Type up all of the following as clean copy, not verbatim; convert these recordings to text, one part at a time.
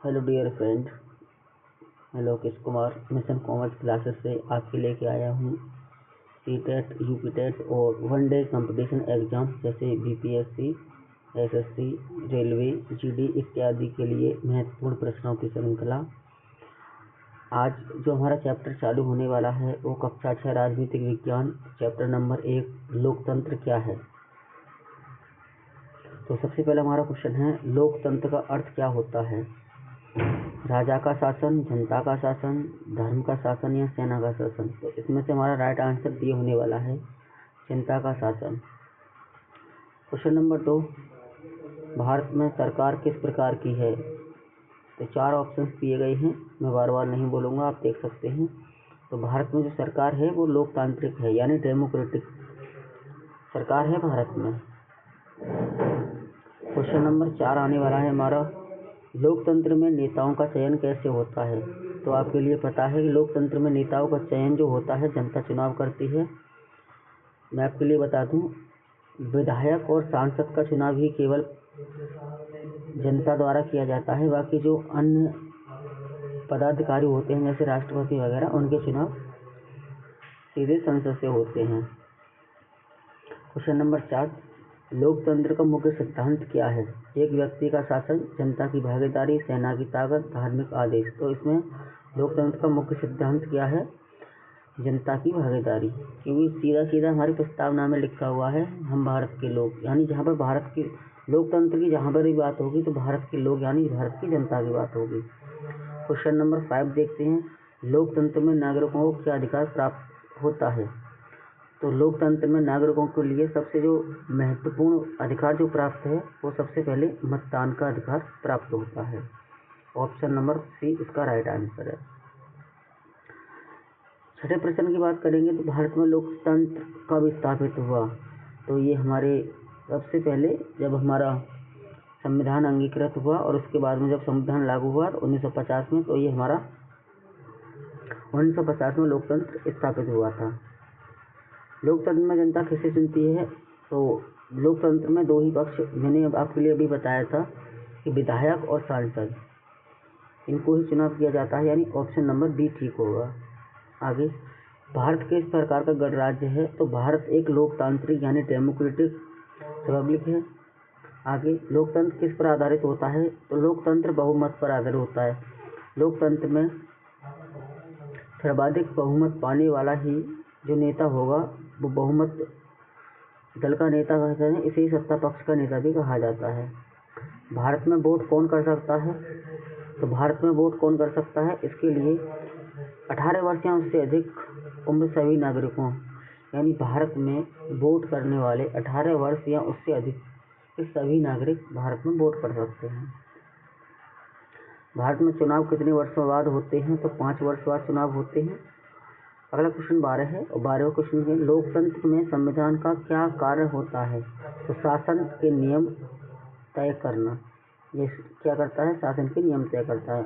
Hello dear friend, मैं Lokesh Kumar mission commerce classes से आपके लेके आया हूँ सीटेट, यूपीटेट और वन डे कंपटीशन एग्जाम जैसे बीपीएससी, एसएससी, रेलवे, जीडी इत्यादि के लिए महत्वपूर्ण प्रश्नों की श्रृंखला। आज जो हमारा चैप्टर चालू होने वाला है वो कक्षा 6 राजनीतिक विज्ञान चैप्टर नंबर 1 लोकतंत्र क्या है। तो सबसे पहला हमारा क्वेश्चन है, लोकतंत्र का अर्थ क्या होता है? राजा का शासन, जनता का शासन, धर्म का शासन या सेना का शासन। तो इसमें से हमारा राइट आंसर डी होने वाला है, जनता का शासन। क्वेश्चन नंबर 2, भारत में सरकार किस प्रकार की है? तो 4 ऑप्शंस दिए गए हैं, मैं बार बार नहीं बोलूँगा, आप देख सकते हैं। तो भारत में जो सरकार है वो लोकतांत्रिक है, यानी डेमोक्रेटिक सरकार है भारत में। क्वेश्चन नंबर 4 आने वाला है हमारा, लोकतंत्र में नेताओं का चयन कैसे होता है? तो आपके लिए पता है कि लोकतंत्र में नेताओं का चयन जो होता है जनता चुनाव करती है। मैं आपके लिए बता दूं, विधायक और सांसद का चुनाव ही केवल जनता द्वारा किया जाता है, बाकी जो अन्य पदाधिकारी होते हैं जैसे राष्ट्रपति वगैरह, उनके चुनाव सीधे संसद से होते हैं। क्वेश्चन नंबर 4, लोकतंत्र का मुख्य सिद्धांत क्या है? एक व्यक्ति का शासन, जनता की भागीदारी, सेना की ताकत, धार्मिक आदेश। तो इसमें लोकतंत्र का मुख्य सिद्धांत क्या है? जनता की भागीदारी, क्योंकि सीधा सीधा हमारी प्रस्तावना में लिखा हुआ है हम भारत के लोग, यानी जहाँ पर भारत की लोकतंत्र की जहाँ पर भी बात होगी तो भारत के लोग यानी भारत की जनता की बात होगी। क्वेश्चन नंबर 5 देखते हैं, लोकतंत्र में नागरिकों को क्या अधिकार प्राप्त होता है? तो लोकतंत्र में नागरिकों के लिए सबसे जो महत्वपूर्ण अधिकार जो प्राप्त है वो सबसे पहले मतदान का अधिकार प्राप्त होता है। ऑप्शन नंबर सी इसका राइट आंसर है। छठे प्रश्न की बात करेंगे तो भारत में लोकतंत्र कब स्थापित हुआ? तो ये हमारे सबसे पहले जब हमारा संविधान अंगीकृत हुआ और उसके बाद में जब संविधान लागू हुआ तो 1950 में, तो ये हमारा 1950 में लोकतंत्र स्थापित हुआ था। लोकतंत्र में जनता किसे चुनती है? तो लोकतंत्र में 2 ही पक्ष, मैंने आपके लिए अभी बताया था कि विधायक और सांसद, इनको ही चुनाव किया जाता है, यानी ऑप्शन नंबर डी ठीक होगा। आगे, भारत किस प्रकार का गणराज्य है? तो भारत एक लोकतांत्रिक यानी डेमोक्रेटिक रिपब्लिक है। आगे, लोकतंत्र किस पर आधारित होता है? तो लोकतंत्र बहुमत पर आधारित होता है। लोकतंत्र में सर्वाधिक बहुमत पाने वाला ही जो नेता होगा वो बहुमत दल का नेता कहते हैं, इसे ही सत्ता पक्ष का नेता भी कहा जाता है। भारत में वोट कौन कर सकता है? तो भारत में वोट कौन कर सकता है? इसके लिए 18 वर्ष या उससे अधिक उम्र सभी नागरिकों, यानी भारत में वोट करने वाले 18 वर्ष या उससे अधिक के सभी नागरिक भारत में वोट कर सकते हैं। भारत में चुनाव कितने वर्षों बाद होते हैं? तो 5 वर्ष बाद चुनाव होते हैं। अगला क्वेश्चन 12 है और 12वें क्वेश्चन है, लोकतंत्र में संविधान का क्या कार्य होता है? तो शासन के नियम तय करना। ये क्या करता है? शासन के नियम तय करता है।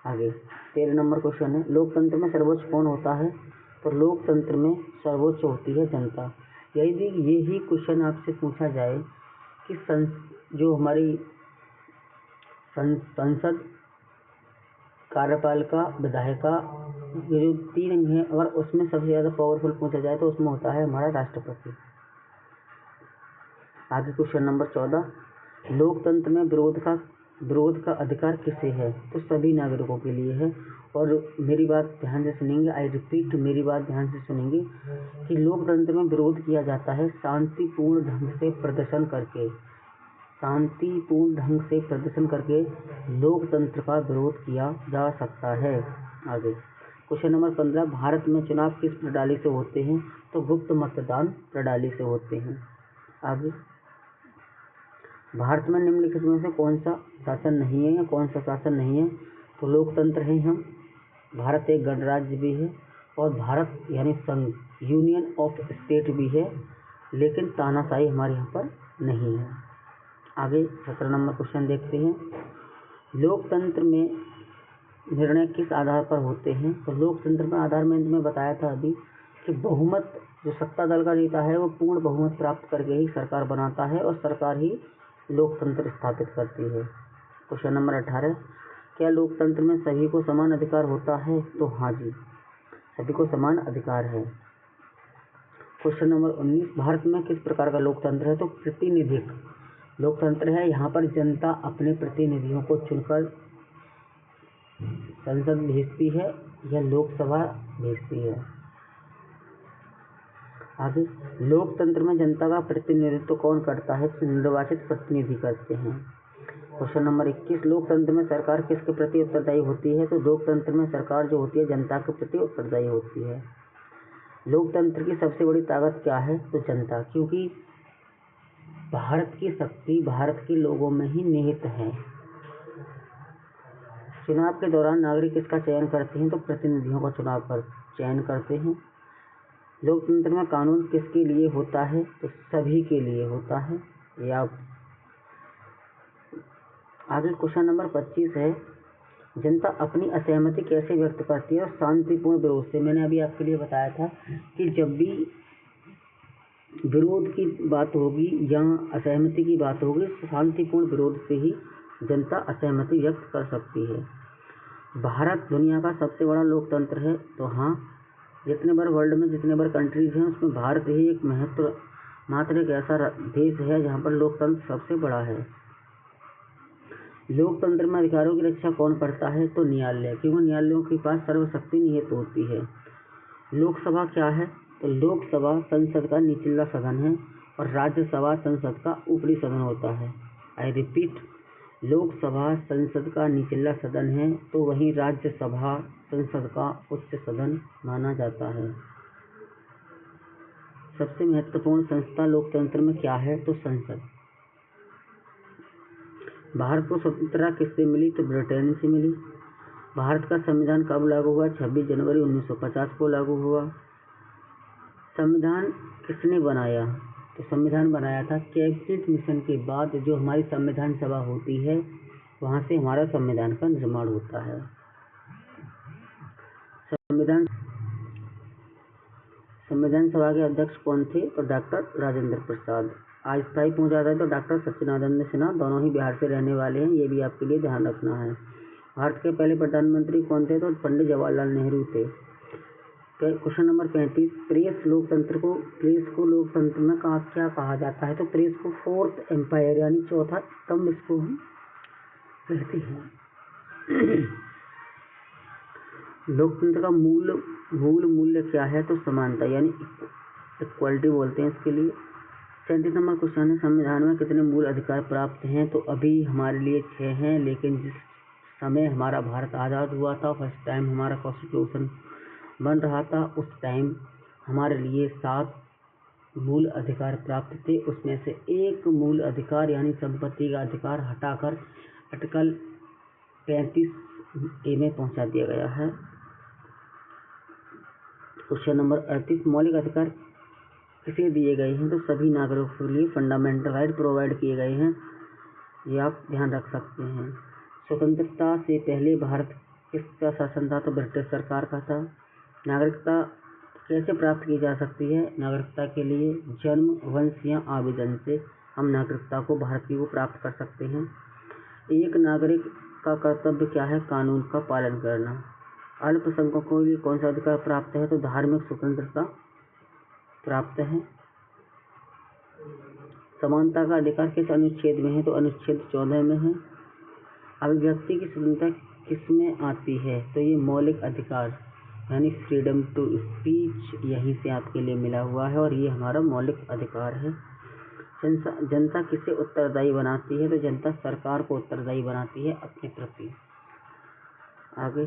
आगे 13 नंबर क्वेश्चन है, लोकतंत्र में सर्वोच्च कौन होता है? तो लोकतंत्र में सर्वोच्च होती है जनता। यदि यही क्वेश्चन आपसे पूछा जाए कि जो हमारी संसद, कार्यपालिका, विधायिका, ये जो 3 अंग हैं, अगर उसमें सबसे ज़्यादा पावरफुल पूछा जाए तो उसमें होता है हमारा राष्ट्रपति। आगे क्वेश्चन नंबर 14, लोकतंत्र में विरोध का अधिकार किसे है? तो सभी नागरिकों के लिए है। और मेरी बात ध्यान से सुनेंगे, आई रिपीट, मेरी बात ध्यान से सुनेंगे कि लोकतंत्र में विरोध किया जाता है शांतिपूर्ण ढंग से प्रदर्शन करके। शांतिपूर्ण ढंग से प्रदर्शन करके लोकतंत्र का विरोध किया जा सकता है। आगे क्वेश्चन नंबर 15, भारत में चुनाव किस प्रणाली से होते हैं? तो गुप्त मतदान प्रणाली से होते हैं। आगे, भारत में निम्नलिखित में से कौन सा शासन नहीं है या कौन सा शासन नहीं है? तो लोकतंत्र है हम, भारत एक गणराज्य भी है और भारत यानी संघ, यूनियन ऑफ स्टेट भी है, लेकिन तानाशाही हमारे यहाँ पर नहीं है। आगे 17 नंबर क्वेश्चन देखते हैं, लोकतंत्र में निर्णय किस आधार पर होते हैं? तो लोकतंत्र में आधार में बताया था अभी कि बहुमत, जो सत्ता दल का नेता है वो पूर्ण बहुमत प्राप्त करके ही सरकार बनाता है और सरकार ही लोकतंत्र स्थापित करती है। क्वेश्चन नंबर 18, क्या लोकतंत्र में सभी को समान अधिकार होता है? तो हाँ जी, सभी को समान अधिकार है। क्वेश्चन नंबर 19, भारत में किस प्रकार का लोकतंत्र है? तो प्रतिनिधिक लोकतंत्र है। यहाँ पर जनता अपने प्रतिनिधियों को चुनकर संसद भेजती है या लोकसभा भेजती है। आगे, लोकतंत्र में जनता का प्रतिनिधित्व कौन करता है? तो निर्वाचित प्रतिनिधि करते हैं। क्वेश्चन नंबर 21, लोकतंत्र में सरकार किसके प्रति उत्तरदायी होती है? तो लोकतंत्र में सरकार जो होती है जनता के प्रति उत्तरदायी होती है। लोकतंत्र की सबसे बड़ी ताकत क्या है? तो जनता, क्योंकि भारत की शक्ति भारत के लोगों में ही निहित है। चुनाव के दौरान नागरिक किसका चयन करते हैं? तो प्रतिनिधियों का चयन करते हैं। लोकतंत्र में कानून किसके लिए होता है? तो सभी के लिए होता है। या आगे क्वेश्चन नंबर 25 है, जनता अपनी असहमति कैसे व्यक्त करती है? और शांतिपूर्ण विरोध से। मैंने अभी आपके लिए बताया था कि जब भी विरोध की बात होगी या असहमति की बात होगी, शांतिपूर्ण विरोध से ही जनता असहमति व्यक्त कर सकती है। भारत दुनिया का सबसे बड़ा लोकतंत्र है। तो हाँ, जितने बार वर्ल्ड में जितने बार कंट्रीज हैं उसमें भारत ही एक मात्र एक ऐसा देश है जहाँ पर लोकतंत्र सबसे बड़ा है। लोकतंत्र में अधिकारों की रक्षा कौन करता है? तो न्यायालय, क्योंकि न्यायालयों के पास सर्वशक्ति निहित होती है। लोकसभा क्या है? तो लोकसभा संसद का निचला सदन है और राज्यसभा संसद का ऊपरी सदन होता है। आई रिपीट, लोकसभा संसद का निचला सदन है तो वहीं राज्यसभा संसद का उच्च सदन माना जाता है। सबसे महत्वपूर्ण संस्था लोकतंत्र में क्या है? तो संसद। भारत को स्वतंत्रता किससे मिली? तो ब्रिटेन से मिली। भारत का संविधान कब लागू हुआ? 26 जनवरी 1950 को लागू हुआ। संविधान किसने बनाया? तो संविधान बनाया था कैबिनेट मिशन के बाद। जो हमारी संविधान सभा होती है वहाँ से हमारा संविधान का निर्माण होता है। संविधान सभा के अध्यक्ष कौन थे? तो डॉक्टर राजेंद्र प्रसाद। अस्थायी पूछा जाता है तो डॉक्टर सच्चिदानंद सिन्हा, दोनों ही बिहार से रहने वाले हैं, ये भी आपके लिए ध्यान रखना है। भारत के पहले प्रधानमंत्री कौन थे? तो पंडित जवाहरलाल नेहरू थे। क्वेश्चन नंबर 35, प्रेस को लोकतंत्र में क्या कहा जाता है? तो प्रेस को फोर्थ एम्पायर यानी चौथा स्तंभ इसको हम कहते हैं। लोकतंत्र का मूल मूल्य क्या है? तो समानता यानी इक्वलिटी बोलते हैं इसके लिए। 37 नंबर क्वेश्चन है, संविधान में कितने मूल अधिकार प्राप्त हैं? तो अभी हमारे लिए 6 हैं, लेकिन जिस समय हमारा भारत आज़ाद हुआ था, फर्स्ट टाइम हमारा कॉन्स्टिट्यूशन बन रहा था, उस टाइम हमारे लिए 7 मूल अधिकार प्राप्त थे। उसमें से एक मूल अधिकार यानी संपत्ति का अधिकार हटाकर आर्टिकल 35A में पहुंचा दिया गया है। क्वेश्चन नंबर 38, मौलिक अधिकार किसे दिए गए हैं? तो सभी नागरिकों के लिए फंडामेंटल राइट प्रोवाइड किए गए हैं, ये आप ध्यान रख सकते हैं। स्वतंत्रता से पहले भारत किसका शासन था? तो ब्रिटिश सरकार का था। नागरिकता कैसे प्राप्त की जा सकती है? नागरिकता के लिए जन्म, वंश या आवेदन से हम नागरिकता को भारतीय को प्राप्त कर सकते हैं। एक नागरिक का कर्तव्य क्या है? कानून का पालन करना। अल्पसंख्यकों को लिए कौन सा अधिकार प्राप्त है? तो धार्मिक स्वतंत्रता प्राप्त है। समानता का अधिकार किस अनुच्छेद में है? तो अनुच्छेद 14 में है। अभिव्यक्ति की स्वतंत्रता किस में आती है? तो ये मौलिक अधिकार यानी फ्रीडम टू स्पीच यहीं से आपके लिए मिला हुआ है और ये हमारा मौलिक अधिकार है। जनता किसे उत्तरदायी बनाती है? तो जनता सरकार को उत्तरदायी बनाती है अपने प्रति। आगे,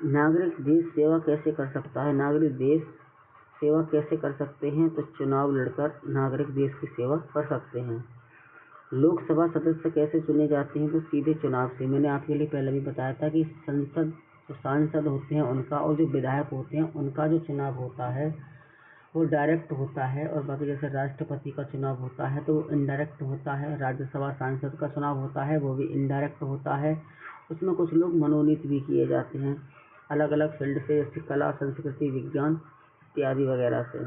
नागरिक देश सेवा कैसे कर सकता है? नागरिक देश सेवा कैसे कर सकते हैं? तो चुनाव लड़कर नागरिक देश की सेवा कर सकते हैं। लोकसभा सदस्य कैसे चुने जाते हैं? तो सीधे चुनाव से। मैंने आपके लिए पहले भी बताया था कि संसद जो सांसद होते हैं उनका और जो विधायक होते हैं उनका जो चुनाव होता है वो डायरेक्ट होता है, और बाकी जैसे राष्ट्रपति का चुनाव होता है तो वो इनडायरेक्ट होता है। राज्यसभा सांसद का चुनाव होता है वो भी इनडायरेक्ट होता है। उसमें कुछ लोग मनोनीत भी किए जाते हैं अलग अलग फील्ड से, जैसे कला, संस्कृति, विज्ञान इत्यादि वगैरह से।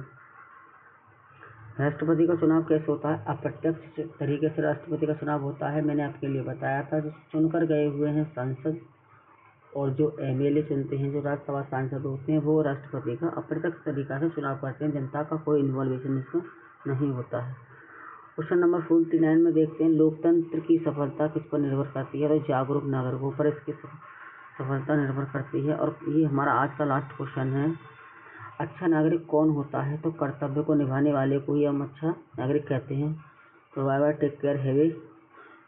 राष्ट्रपति का चुनाव कैसे होता है? अप्रत्यक्ष तरीके से राष्ट्रपति का चुनाव होता है। मैंने आपके लिए बताया था जो चुनकर गए हुए हैं सांसद और जो MLA चुनते हैं, जो राज्यसभा सांसद होते हैं, वो राष्ट्रपति का अप्रत्यक्ष तरीका से चुनाव करते हैं। जनता का कोई इन्वॉल्वेशन इसमें नहीं होता है। क्वेश्चन नंबर 49 में देखते हैं, लोकतंत्र की सफलता किस पर निर्भर करती है? तो जागरूक नागरिकों पर इसकी सफलता निर्भर करती है। और ये हमारा आज का लास्ट क्वेश्चन है, अच्छा नागरिक कौन होता है? तो कर्तव्य को निभाने वाले को ही हम अच्छा नागरिक कहते हैं। तो bye bye, take care, have a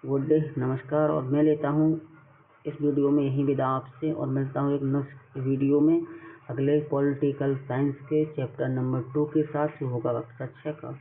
good day, नमस्कार। और मैं लेता हूँ इस वीडियो में यही विदा आपसे, और मिलता हूँ एक नेक्स्ट वीडियो में अगले पॉलिटिकल साइंस के चैप्टर नंबर 2 के साथ, जो होगा कक्षा 6 का।